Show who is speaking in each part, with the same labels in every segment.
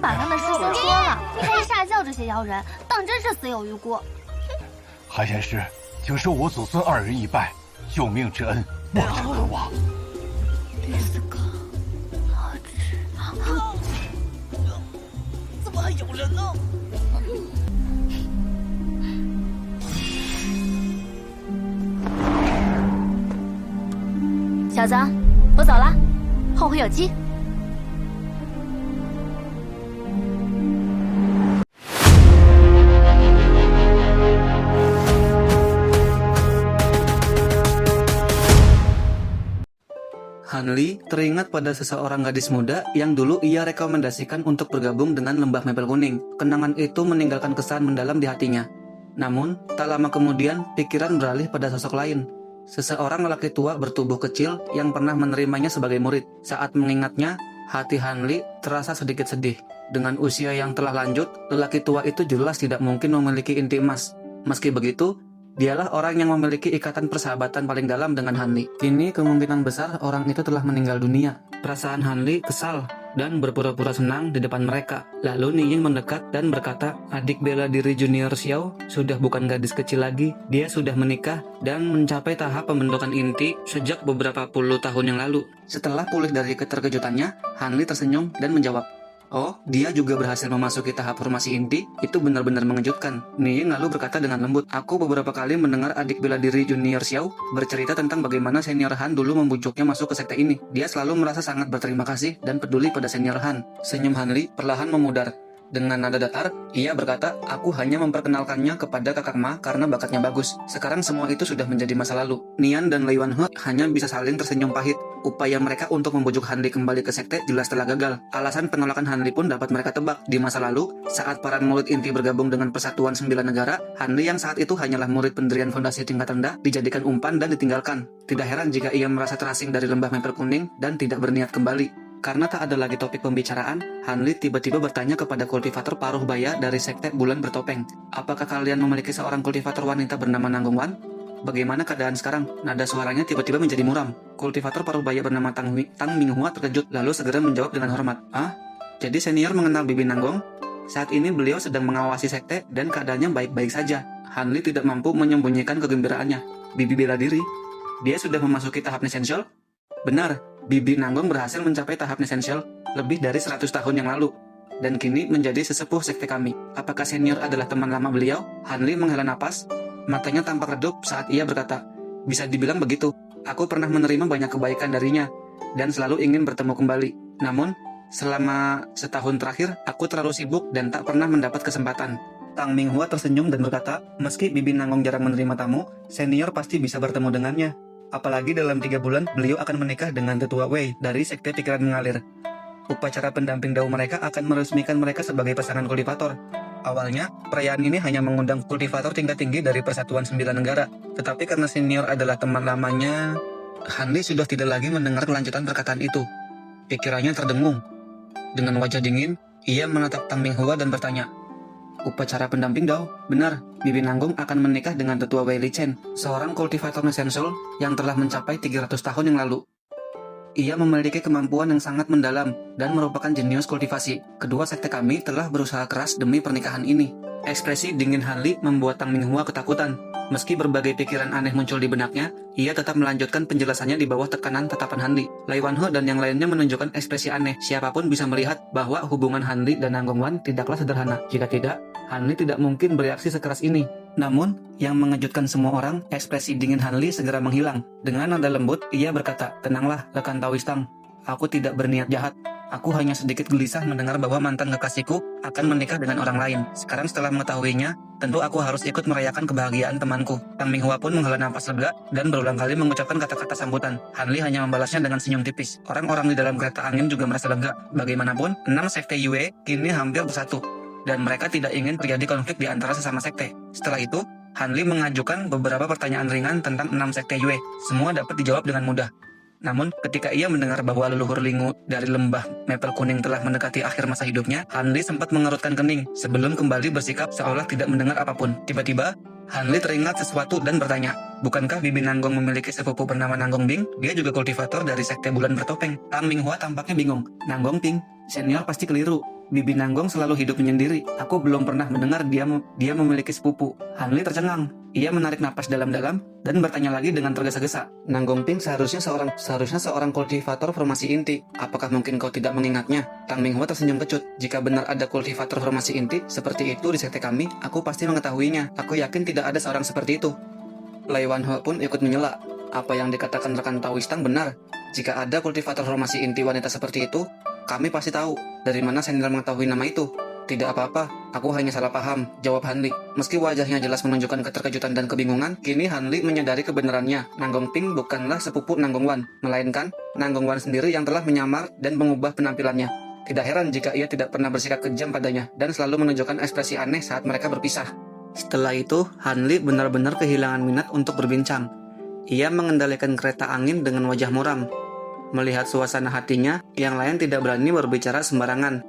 Speaker 1: 把他们师兄说了，你还下教这些妖人，当真是死有余辜。
Speaker 2: 韩贤师，请受我祖孙2人一拜，救命之恩莫齿可忘。
Speaker 3: 怎么还有人呢？
Speaker 1: 小子，我走了，后会有期。
Speaker 4: Hanli teringat pada seseorang gadis muda yang dulu ia rekomendasikan untuk bergabung dengan Lembah Mapel Kuning. Kenangan itu meninggalkan kesan mendalam di hatinya. Namun, tak lama kemudian, pikiran beralih pada sosok lain. Seseorang lelaki tua bertubuh kecil yang pernah menerimanya sebagai murid. Saat mengingatnya, hati Hanli terasa sedikit sedih. Dengan usia yang telah lanjut, lelaki tua itu jelas tidak mungkin memiliki inti emas. Meski begitu, dialah orang yang memiliki ikatan persahabatan paling dalam dengan Hanli. Kini kemungkinan besar orang itu telah meninggal dunia. Perasaan Hanli kesal dan berpura-pura senang di depan mereka. Lalu Niying mendekat dan berkata, adik bela diri Junior Xiao sudah bukan gadis kecil lagi. Dia sudah menikah dan mencapai tahap pembentukan inti sejak beberapa puluh tahun yang lalu. Setelah pulih dari keterkejutannya, Hanli tersenyum dan menjawab, oh, dia juga berhasil memasuki tahap formasi inti? Itu benar-benar mengejutkan. Niying lalu berkata dengan lembut, aku beberapa kali mendengar adik bela diri Junior Xiao bercerita tentang bagaimana Senior Han dulu membujuknya masuk ke sekte ini. Dia selalu merasa sangat berterima kasih dan peduli pada Senior Han. Senyum Hanli perlahan memudar. Dengan nada datar, ia berkata, aku hanya memperkenalkannya kepada kakak Ma karena bakatnya bagus. Sekarang semua itu sudah menjadi masa lalu. Nian dan Lei Wanhe hanya bisa saling tersenyum pahit. Upaya mereka untuk membujuk Hanli kembali ke sekte jelas telah gagal. Alasan penolakan Hanli pun dapat mereka tebak. Di masa lalu, saat para murid inti bergabung dengan Persatuan 9 Negara, Hanli yang saat itu hanyalah murid pendirian fondasi tingkat rendah, dijadikan umpan dan ditinggalkan. Tidak heran jika ia merasa terasing dari Lembah Mapel Kuning dan tidak berniat kembali. Karena tak ada lagi topik pembicaraan, Hanli tiba-tiba bertanya kepada kultivator paruh baya dari sekte Bulan Bertopeng. Apakah kalian memiliki seorang kultivator wanita bernama Nanggung Wan? Bagaimana keadaan sekarang? Nada suaranya tiba-tiba menjadi muram. Kultivator paruh baya bernama Tang Minghua terkejut, lalu segera menjawab dengan hormat. Ah, jadi senior mengenal Bibi Nanggong? Saat ini beliau sedang mengawasi sekte dan keadaannya baik-baik saja. Hanli tidak mampu menyembunyikan kegembiraannya. Bibi bela diri? Dia sudah memasuki tahap Essential? Benar, Bibi Nanggong berhasil mencapai tahap Essential lebih dari 100 tahun yang lalu. Dan kini menjadi sesepuh sekte kami. Apakah senior adalah teman lama beliau? Hanli menghela napas. Matanya tampak redup saat ia berkata, bisa dibilang begitu. Aku pernah menerima banyak kebaikan darinya dan selalu ingin bertemu kembali. Namun, selama setahun terakhir, aku terlalu sibuk dan tak pernah mendapat kesempatan. Tang Minghua tersenyum dan berkata, meski Bibi Nanggong jarang menerima tamu, senior pasti bisa bertemu dengannya. Apalagi dalam 3 bulan, beliau akan menikah dengan tetua Wei dari sekte pikiran mengalir. Upacara pendamping dao mereka akan meresmikan mereka sebagai pasangan kultivator. Awalnya, perayaan ini hanya mengundang kultivator tingkat tinggi dari Persatuan 9 Negara. Tetapi karena senior adalah teman lamanya, Hanli sudah tidak lagi mendengar kelanjutan perkataan itu. Pikirannya terdengung. Dengan wajah dingin, ia menatap Tang Minghua dan bertanya, upacara pendamping dao? Benar, Bibi Nanggong akan menikah dengan tetua Wei Lichen, seorang kultivator Essential yang telah mencapai 300 tahun yang lalu. Ia memiliki kemampuan yang sangat mendalam dan merupakan jenius kultivasi. Kedua sekte kami telah berusaha keras demi pernikahan ini. Ekspresi dingin Hanli membuat Tang Minghua ketakutan. Meski berbagai pikiran aneh muncul di benaknya, ia tetap melanjutkan penjelasannya di bawah tekanan tatapan Hanli. Lei Wanhe dan yang lainnya menunjukkan ekspresi aneh. Siapapun bisa melihat bahwa hubungan Hanli dan Nanggong Wan tidaklah sederhana. Jika tidak, Hanli tidak mungkin bereaksi sekeras ini. Namun, yang mengejutkan semua orang, ekspresi dingin Hanli segera menghilang. Dengan nada lembut, ia berkata, tenanglah, rekan Taoistang. Aku tidak berniat jahat. Aku hanya sedikit gelisah mendengar bahwa mantan kekasihku akan menikah dengan orang lain. Sekarang setelah mengetahuinya, tentu aku harus ikut merayakan kebahagiaan temanku. Tang Minghua pun menghela nafas lega dan berulang kali mengucapkan kata-kata sambutan. Hanli hanya membalasnya dengan senyum tipis. Orang-orang di dalam kereta angin juga merasa lega. Bagaimanapun, 6 sekte Yue kini hampir bersatu. Dan mereka tidak ingin terjadi konflik di antara sesama sekte. Setelah itu, Hanli mengajukan beberapa pertanyaan ringan tentang 6 sekte Yue. Semua dapat dijawab dengan mudah. Namun, ketika ia mendengar bahwa leluhur Lingu dari lembah Mapel Kuning telah mendekati akhir masa hidupnya, Hanli sempat mengerutkan kening sebelum kembali bersikap seolah tidak mendengar apapun. Tiba-tiba, Hanli teringat sesuatu dan bertanya, Bukankah Bibi Nanggong memiliki sepupu bernama Nanggong Bing? Dia juga kultivator dari sekte bulan bertopeng. Tang Minghua tampaknya bingung. Nanggong Ping, senior pasti keliru. Bibi Nanggong selalu hidup menyendiri. Aku belum pernah mendengar dia memiliki sepupu. Hanli tercengang. Ia menarik napas dalam-dalam dan bertanya lagi dengan tergesa-gesa. Nanggong Ping seharusnya seorang kultivator formasi inti. Apakah mungkin kau tidak mengingatnya? Tang Minghua tersenyum kecut. Jika benar ada kultivator formasi inti seperti itu di sekte kami, aku pasti mengetahuinya. Aku yakin tidak ada seorang seperti itu. Lei Wanhe pun ikut menyela. Apa yang dikatakan rekan Taoist Tang benar. Jika ada kultivator formasi inti wanita seperti itu, kami pasti tahu dari mana senior mengetahui nama itu. Tidak apa-apa, aku hanya salah paham, jawab Hanli. Meski wajahnya jelas menunjukkan keterkejutan dan kebingungan, kini Hanli menyadari kebenarannya. Nanggong Ping bukanlah sepupu Nanggong Wan, melainkan Nanggong Wan sendiri yang telah menyamar dan mengubah penampilannya. Tidak heran jika ia tidak pernah bersikap kejam padanya dan selalu menunjukkan ekspresi aneh saat mereka berpisah. Setelah itu, Hanli benar-benar kehilangan minat untuk berbincang. Ia mengendalikan kereta angin dengan wajah muram. Melihat suasana hatinya, yang lain tidak berani berbicara sembarangan.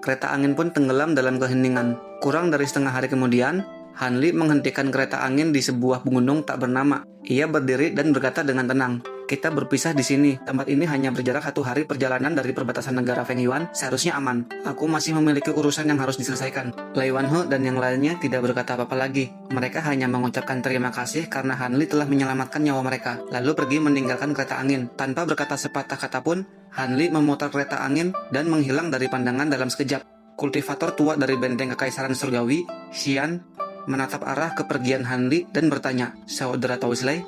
Speaker 4: Kereta angin pun tenggelam dalam keheningan. Kurang dari setengah hari kemudian, Hanli menghentikan kereta angin di sebuah gunung tak bernama. Ia berdiri dan berkata dengan tenang, "Kita berpisah di sini. Tempat ini hanya berjarak 1 hari perjalanan dari perbatasan negara Feng Yuan. Seharusnya aman. Aku masih memiliki urusan yang harus diselesaikan." Lei Wanhe dan yang lainnya tidak berkata apa-apa lagi. Mereka hanya mengucapkan terima kasih karena Hanli telah menyelamatkan nyawa mereka, lalu pergi meninggalkan kereta angin. Tanpa berkata sepatah kata pun, Hanli memutar kereta angin dan menghilang dari pandangan dalam sekejap. Kultivator tua dari benteng Kekaisaran Surgawi, Xian, menatap arah kepergian Hanli dan bertanya, "Saudara Taoist Lei,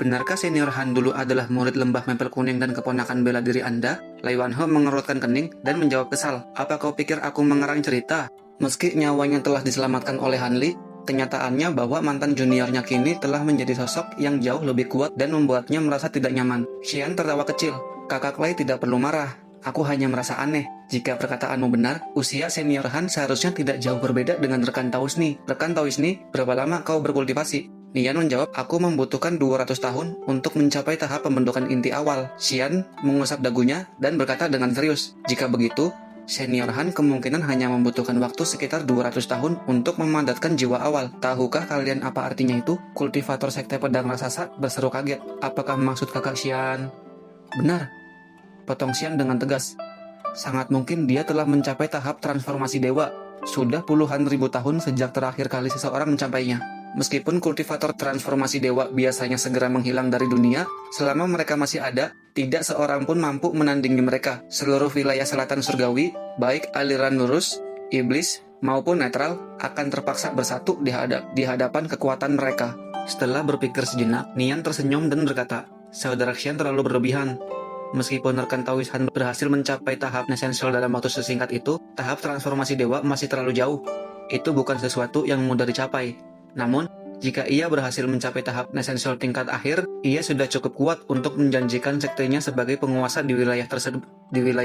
Speaker 4: benarkah senior Han dulu adalah murid lembah mempel kuning dan keponakan bela diri Anda?" Lei Wanhe mengerutkan kening dan menjawab kesal, "Apa kau pikir aku mengarang cerita?" Meski nyawanya telah diselamatkan oleh Hanli, kenyataannya bahwa mantan juniornya kini telah menjadi sosok yang jauh lebih kuat dan membuatnya merasa tidak nyaman. Xian tertawa kecil, "Kakak Lei tidak perlu marah. Aku hanya merasa aneh. Jika perkataanmu benar, usia senior Han seharusnya tidak jauh berbeda dengan rekan Taoist Ni. Rekan Taoist Ni, berapa lama kau berkultivasi?" Nian menjawab, "Aku membutuhkan 200 tahun untuk mencapai tahap pembentukan inti awal." Xian mengusap dagunya dan berkata dengan serius, "Jika begitu, senior Han kemungkinan hanya membutuhkan waktu sekitar 200 tahun untuk memadatkan jiwa awal. Tahukah kalian apa artinya itu?" Kultivator sekte pedang raksasa berseru kaget. "Apakah maksud kakak Xian?" "Benar," potong Xian dengan tegas. "Sangat mungkin dia telah mencapai tahap transformasi dewa. Sudah puluhan ribu tahun sejak terakhir kali seseorang mencapainya. Meskipun kultivator transformasi dewa biasanya segera menghilang dari dunia, selama mereka masih ada, tidak seorang pun mampu menandingi mereka. Seluruh wilayah selatan surgawi, baik aliran lurus, iblis, maupun netral, akan terpaksa bersatu di hadapan kekuatan mereka." Setelah berpikir sejenak, Nian tersenyum dan berkata, "Saudara Xian terlalu berlebihan. Meskipun rekan Taoist Han berhasil mencapai tahap Essential dalam waktu sesingkat itu, tahap transformasi dewa masih terlalu jauh. Itu bukan sesuatu yang mudah dicapai. Namun, jika ia berhasil mencapai tahap Essential tingkat akhir, ia sudah cukup kuat untuk menjanjikan sektenya sebagai penguasa di wilayah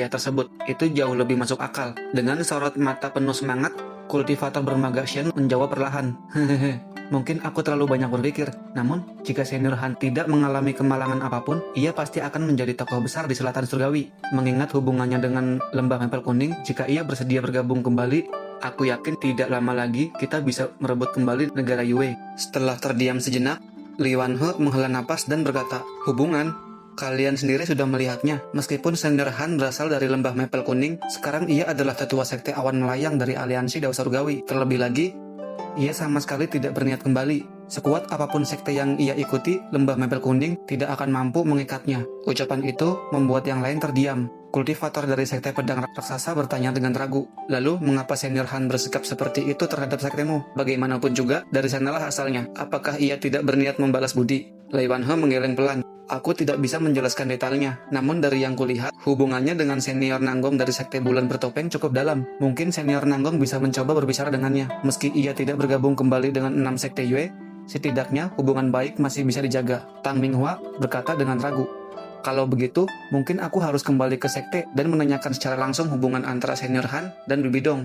Speaker 4: tersebut. Itu jauh lebih masuk akal." Dengan sorot mata penuh semangat, kultivator bermaga Xian menjawab perlahan, "Hehehe. Mungkin aku terlalu banyak berpikir, namun jika senior Han tidak mengalami kemalangan apapun, ia pasti akan menjadi tokoh besar di selatan surgawi. Mengingat hubungannya dengan lembah mempel kuning, jika ia bersedia bergabung kembali, aku yakin tidak lama lagi kita bisa merebut kembali negara Yue." Setelah terdiam sejenak, Lei Wanhe menghela napas dan berkata, "Hubungan? Kalian sendiri sudah melihatnya. Meskipun senior Han berasal dari lembah mempel kuning, sekarang ia adalah tetua sekte awan melayang dari aliansi Dewa Surgawi. Terlebih lagi, ia sama sekali tidak berniat kembali. Sekuat apapun sekte yang ia ikuti, lembah mempel kuning tidak akan mampu mengikatnya." Ucapan itu membuat yang lain terdiam. Kultivator dari sekte pedang raksasa bertanya dengan ragu, "Lalu, mengapa senior Han bersikap seperti itu terhadap sektemu? Bagaimanapun juga, dari sanalah asalnya. Apakah ia tidak berniat membalas budi?" Lei Wanhe menggeleng pelan. "Aku tidak bisa menjelaskan detailnya, namun dari yang kulihat, hubungannya dengan senior Nanggong dari sekte bulan bertopeng cukup dalam. Mungkin senior Nanggong bisa mencoba berbicara dengannya. Meski ia tidak bergabung kembali dengan 6 sekte Yue, setidaknya hubungan baik masih bisa dijaga." Tang Minghua berkata dengan ragu, "Kalau begitu, mungkin aku harus kembali ke sekte dan menanyakan secara langsung hubungan antara senior Han dan Bibi Dong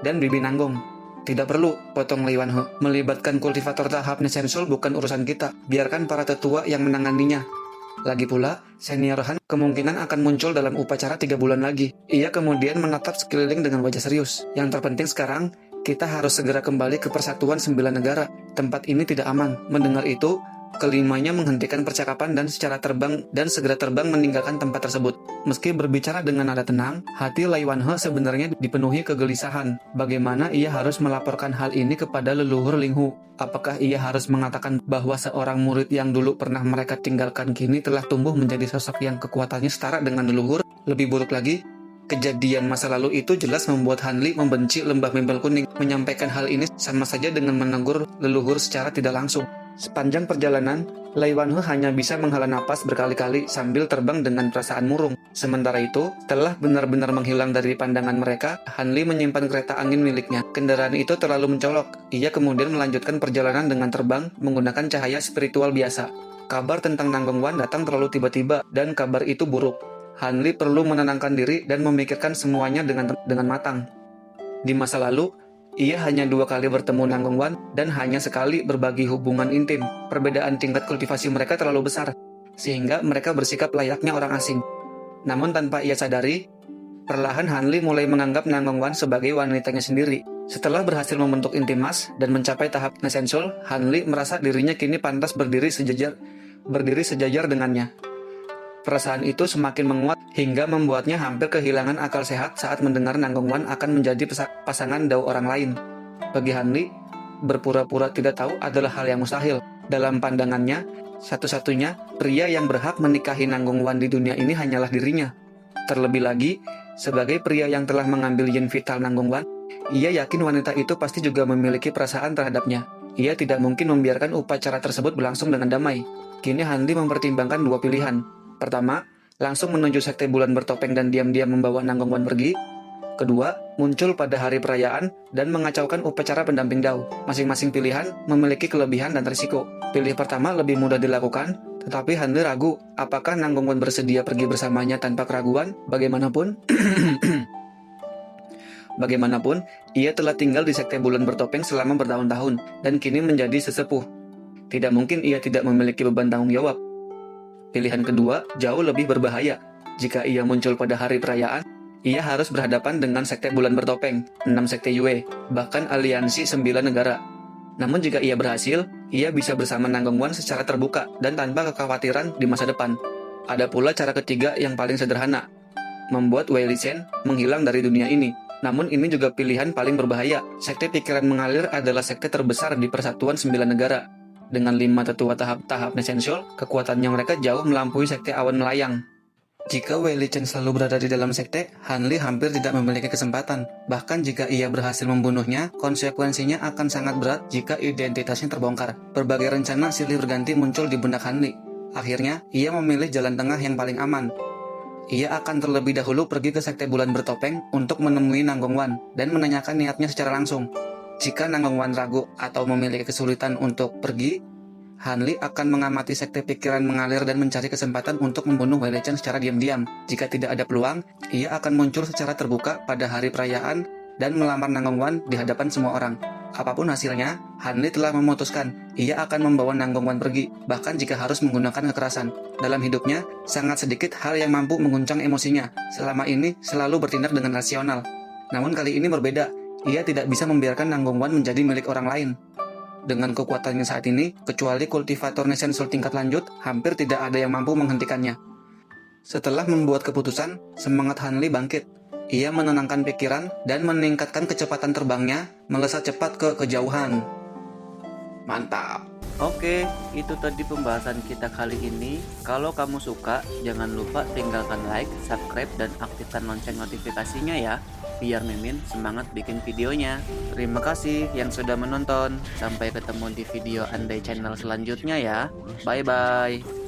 Speaker 4: dan Bibi Nanggong." "Tidak perlu," potong Lei Wanhe. "Melibatkan kultivator tahap Essential bukan urusan kita. Biarkan para tetua yang menanganinya. Lagi pula, senior Han kemungkinan akan muncul dalam upacara 3 bulan lagi." Ia kemudian menatap sekeliling dengan wajah serius. "Yang terpenting sekarang, kita harus segera kembali ke Persatuan 9 Negara. Tempat ini tidak aman." Mendengar itu, Kelimanya menghentikan percakapan dan segera terbang meninggalkan tempat tersebut. Meski berbicara dengan nada tenang, hati Lai Wanhe sebenarnya dipenuhi kegelisahan. Bagaimana ia harus melaporkan hal ini kepada leluhur Linghu? Apakah ia harus mengatakan bahwa seorang murid yang dulu pernah mereka tinggalkan kini telah tumbuh menjadi sosok yang kekuatannya setara dengan leluhur? Lebih buruk lagi, kejadian masa lalu itu jelas membuat Han Li membenci lembah mempel kuning. Menyampaikan hal ini sama saja dengan menegur leluhur secara tidak langsung. Sepanjang perjalanan, Lai Wanhe hanya bisa menghela napas berkali-kali sambil terbang dengan perasaan murung. Sementara itu, setelah benar-benar menghilang dari pandangan mereka, Han Li menyimpan kereta angin miliknya. Kendaraan itu terlalu mencolok. Ia kemudian melanjutkan perjalanan dengan terbang menggunakan cahaya spiritual biasa. Kabar tentang Nanggong Wan datang terlalu tiba-tiba dan kabar itu buruk. Han Li perlu menenangkan diri dan memikirkan semuanya dengan matang. Di masa lalu, ia hanya 2 kali bertemu Nanggong Wan dan hanya sekali berbagi hubungan intim. Perbedaan tingkat kultivasi mereka terlalu besar, sehingga mereka bersikap layaknya orang asing. Namun tanpa ia sadari, perlahan Han Li mulai menganggap Nanggong Wan sebagai wanitanya sendiri. Setelah berhasil membentuk intimas dan mencapai tahap Nesensul, Han Li merasa dirinya kini pantas berdiri sejajar dengannya. Perasaan itu semakin menguat hingga membuatnya hampir kehilangan akal sehat saat mendengar Nanggong Wan akan menjadi pasangan Dao orang lain. Bagi Han Li, berpura-pura tidak tahu adalah hal yang mustahil. Dalam pandangannya, satu-satunya pria yang berhak menikahi Nanggong Wan di dunia ini hanyalah dirinya. Terlebih lagi, sebagai pria yang telah mengambil yin vital Nanggong Wan, ia yakin wanita itu pasti juga memiliki perasaan terhadapnya. Ia tidak mungkin membiarkan upacara tersebut berlangsung dengan damai. Kini Han Li mempertimbangkan 2 pilihan. Pertama, langsung menuju sekte bulan bertopeng dan diam-diam membawa Nanggong Wan pergi. Kedua, muncul pada hari perayaan dan mengacaukan upacara pendamping Dao. Masing-masing pilihan memiliki kelebihan dan risiko. Pilih pertama lebih mudah dilakukan, tetapi Han Li ragu apakah Nanggong Wan bersedia pergi bersamanya tanpa keraguan. Bagaimanapun, ia telah tinggal di sekte bulan bertopeng selama bertahun-tahun dan kini menjadi sesepuh. Tidak mungkin ia tidak memiliki beban tanggung jawab. Pilihan kedua jauh lebih berbahaya. Jika ia muncul pada hari perayaan, ia harus berhadapan dengan sekte bulan bertopeng, 6 sekte Yue, bahkan aliansi 9 negara. Namun jika ia berhasil, ia bisa bersama Nanggong Wan secara terbuka dan tanpa kekhawatiran di masa depan. Ada pula cara ketiga yang paling sederhana, membuat Wei Lichen menghilang dari dunia ini. Namun ini juga pilihan paling berbahaya. Sekte pikiran mengalir adalah sekte terbesar di persatuan 9 negara. Dengan 5 tetua tahap Nesensul, kekuatannya mereka jauh melampaui sekte awan melayang. Jika Wei Lichen selalu berada di dalam sekte, Han Li hampir tidak memiliki kesempatan. Bahkan jika ia berhasil membunuhnya, konsekuensinya akan sangat berat jika identitasnya terbongkar. Berbagai rencana silih berganti muncul di benak Han Li. Akhirnya, ia memilih jalan tengah yang paling aman. Ia akan terlebih dahulu pergi ke sekte bulan bertopeng untuk menemui Nanggong Wan dan menanyakan niatnya secara langsung. Jika Nanggong Wan ragu atau memiliki kesulitan untuk pergi, Han Li akan mengamati sekte pikiran mengalir dan mencari kesempatan untuk membunuh Wei Lichen secara diam-diam. Jika tidak ada peluang, ia akan muncul secara terbuka pada hari perayaan dan melamar Nanggong Wan di hadapan semua orang. Apapun hasilnya, Han Li telah memutuskan ia akan membawa Nanggong Wan pergi, bahkan jika harus menggunakan kekerasan. Dalam hidupnya, sangat sedikit hal yang mampu mengguncang emosinya. Selama ini selalu bertindak dengan rasional. Namun kali ini berbeda. Ia tidak bisa membiarkan Nanggong Wan menjadi milik orang lain. Dengan kekuatannya saat ini, kecuali kultivator Nesensul tingkat lanjut, hampir tidak ada yang mampu menghentikannya. Setelah membuat keputusan, semangat Han Li bangkit. Ia menenangkan pikiran dan meningkatkan kecepatan terbangnya, melesat cepat ke kejauhan. Mantap!
Speaker 5: Oke, itu tadi pembahasan kita kali ini. Kalau kamu suka, jangan lupa tinggalkan like, subscribe, dan aktifkan lonceng notifikasinya ya, biar Mimin semangat bikin videonya. Terima kasih yang sudah menonton. Sampai ketemu di video Andai Channel selanjutnya ya. Bye-bye.